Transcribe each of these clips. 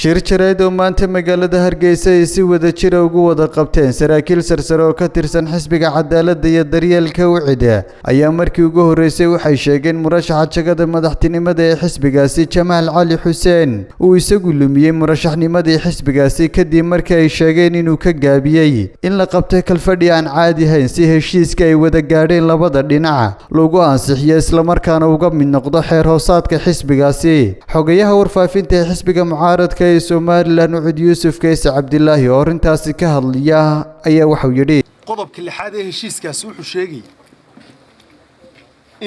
shir jireed oo maanta magaalada Hargeysa ay si wada jir ugu wada qabteen saraakiil sarsare oo ka tirsan xisbiga cadaaladda iyo daryeelka wicida ayaa markii ugu horeysay waxay sheegeen murashaxa jagada madaxtinimada ee xisbigaasi Jamaal Cali Xuseen uu isagu lumiyay murashaxnimadii xisbigaasi kadib markii ay sheegeen inuu ka gaabiyay in la qabto kalfadhi aan caadi ahayn si heshiiska ay wada gaadheen labada dhinac lagu ansixiyo isla markaana uga mid noqdo xeer hoosaadka xisbigaasi xogayaha warfaafinta ee xisbiga mucaaradka Somaliland Ucud Yuusuf Kays Cabdillaahi oo arintaasi ka hadlaya ayaa wuxuu yiri qodobka lixaad ee heshiiskaasi wuxuu sheegay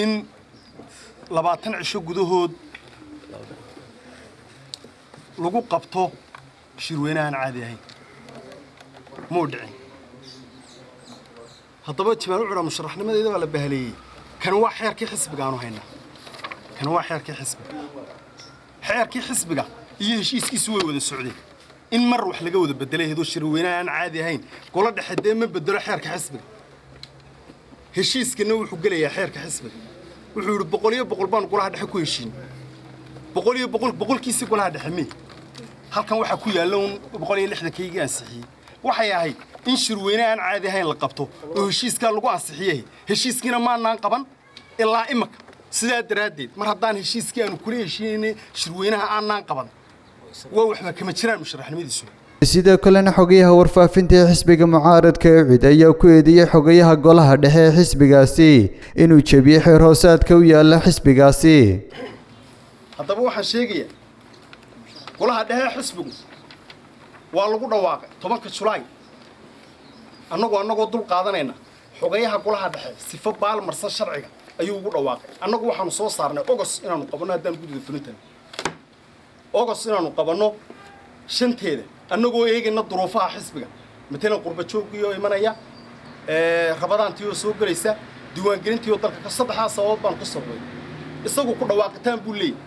in 20 cisho gudahood lagu qabto shirweynahan caadi ahayn moodicin haddaba Jamaal Ucud musharaxnimadeeda waa la bahaliyay kan waa xeerkii xisbiga aanu hayna kan waa xeerkii xisbiga iyo heshiiskiisu way wada socdeen in mar wax laga wada bedelay heedo shirweynahan caadi ahayn gola dhaxadee ma bedelo xeerka xisbiga heshiiskana wuxuu galayaa xeerka xisbiga wuxuu yiri 100 baan golaha dhexe ku heshiin 100 golaha dhexe mi halkan waxa ku yaala 160 kayga ansixiyay waxay ahayd in shirweynahan caadi ahayn la qabto oo heshiiska lagu ansixiyay heshiiskina ma aanan qaban ilaa imaka sidaa daraadeed mar haddaan heshiiskii aanu kula heshiinay shirweynaha aanan qaban waa waxba kama jiraan musharaxnimadiisu sidoo kalena xogayaha warfaafinta ee xisbiga mucaaradka Ucud ayaa ku eedeeyay xogayaha golaha dhexe ee xisbigaasi inuu jabiyay xeer hoosaadka u yaala xisbigaasi haddaba waxaan sheegayaa golaha dhexe xisbigu waa lagu dhawaaqay 10 Julaay annagoo dul qaadanayna xogayaha golaha dhexe sifo baalmarsan sharciga ayuu ugu dhawaaqay annagu waxaanu soo saarnay August inaanu qabano haddaan gudida fulintan August inaanu qabano shanteeda annagoo eegayna duruufaha xisbiga midna qurba joog iyo imanaya rabadaantii oo soo galaysa diiwaangelintii oo dalka ka saddex sabab baan ku sabray isagu ku dhawaaqitaan buu leeyahay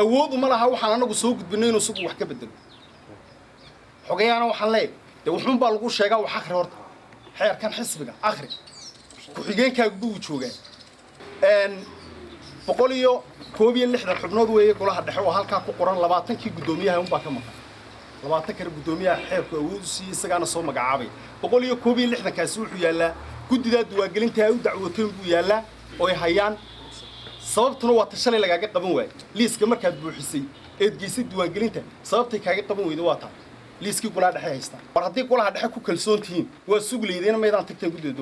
awood uma laha waxaan annagu soo gudbinay inuu suuq wax ka bedelo xogayana waxaan leeyahay wuxuun baa lagu sheegaa wax akhri horta xeerkan xisbiga akhri ku xigeenkaagu buu joogaa 160 xubnood weeye golaha dhexe oo halka ku qoran 20 gudoomiyaha un baa ka maqan 20 kale gudoomiyaha xeerku awood si isagana soo magacaabay 160 kaasi wuxuu yaalaa gudida diiwaangelinta ay u dacwooteen buu yaalaa oo ay hayaan sababtuna waa tashalay lagaaga qaban waay liiska markaad buuxisay eed geysay diiwaangelinta sababtay kaaga qaban weydo waa taa liiskii golaha dhexe haysta war haddii golaha dhexe ku kalsoon tihiin waa sugleedeen maydaan tagteen gudida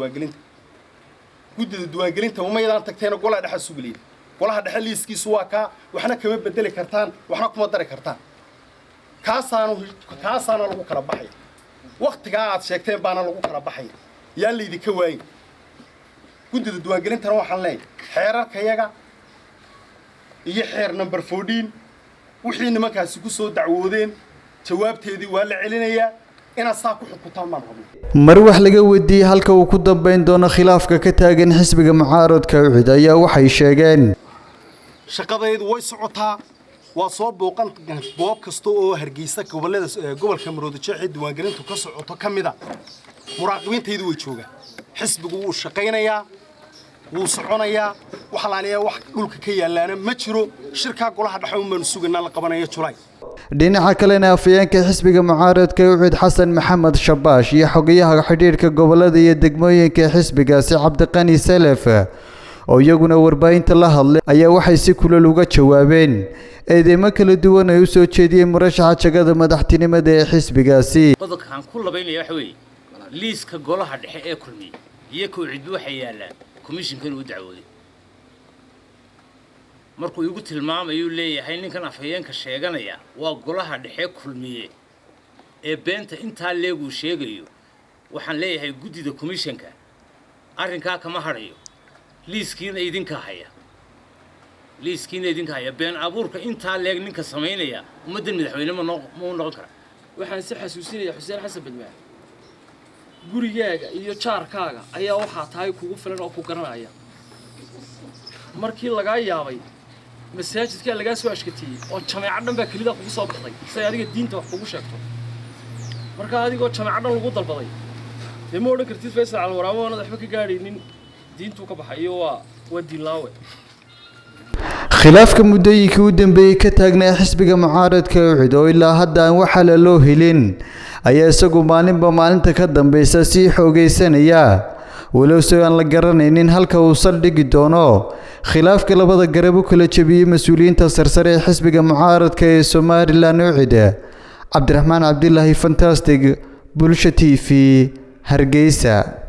diiwaangelinta uma maydaan tagteen golaha dhexe sugleedeen golaha dhexe liiskiisu waa ka waxna kama bedeli kartaan waxna kuma dari kartaan kaasaana lagu kala baxay waqtiga aad sheegteen baana lagu kala baxay yaa la idinka waayay gudida diiwaangelintana waxaan leeyahay xeerarkayaga iyo xeer number 14 wixii nimankaasi ku soo dacwoodeen jawaabteedii waa la celinayaa ina saa ku xukuntaan ma rabo mar wax laga weydiiyay halka uu ku dambeyn doono khilaafka ka taagan xisbiga mucaaradka Ucud ayaa waxay sheegeen shaqadeedu way socotaa waa soo booqan goob kasta oo Hargeysa gobolka Maroodijeex diiwaangelintu ka socoto kamida muraaqibiintaydu way joogaan xisbigu uu shaqaynayaa wuu soconayaa waxa la leeyahay wax dhulka ka yaalaana ma jiro shirka golaha dhexe uma suganaa la qabanayo Julaay dhinaca kalena afayeenka xisbiga mucaaradka Ucud Xasan Maxamed Shabash iyo xogayaha xidhiidhka gobolada iyo degmooyinka xisbigaasi Cabdiqani Salaf oo iyaguna warbaahinta la hadlay ayaa waxay si kulul uga jawaabeen eedeymo kala duwan ay u soo jeediyeen murashaxa jagada madaxtinimada ee xisbigaasi qodobkan ku labaynaya waxa weeye liiska golaha dhexe ee kulmiye iyo Ucud waxa yaalaan komishinkan uu dacwooday markuu igu tilmaamayo leeyahay ninkan afayeenka sheeganaya waa golaha dhexe kulmiye ee beenta inta leegu sheegayo waxaan leeyahay gudida komishinka arrinka kama harayo liiskiina idinka haya been abuurka inta leeg ninka sameynaya ummadda madaxweyne ma noqon kara waxaan si xasuusinaya Xuseen Xasan Badmaan gurigaaga iyo jaarkaaga ayaa waxa tahay kugu filan oo ku garanaya markii laga yaabay masaajidka laga soo ashkatiyay oo jameecad dhan baa kelida kugu soo baxday say adiga diinta wax kugu sheegto marka adigoo jameecad dhan lagu dalbaday ma odhan kartid Faysal Al-Waraabo waxba ka gaaraynin diintu ka baxayo waa diin laawe khilaafka muddooyinkii u dambeeyay ka taagnaa xisbiga mucaaradka UCID oo ilaa hadda aan wax xal loo helin ayaa isagu maalinba maalinta ka dambaysa sii xoogeysanaya walow soo aan la garanaynin halka uu saldhigi doono khilaafka labada garab u kala jabiyay mas'uuliyiinta sarsare ee xisbiga mucaaradka ee Somaliland UCID. Cabdiraxmaan Cabdilaahi Fantastic, Bulsha TV, Hargeysa.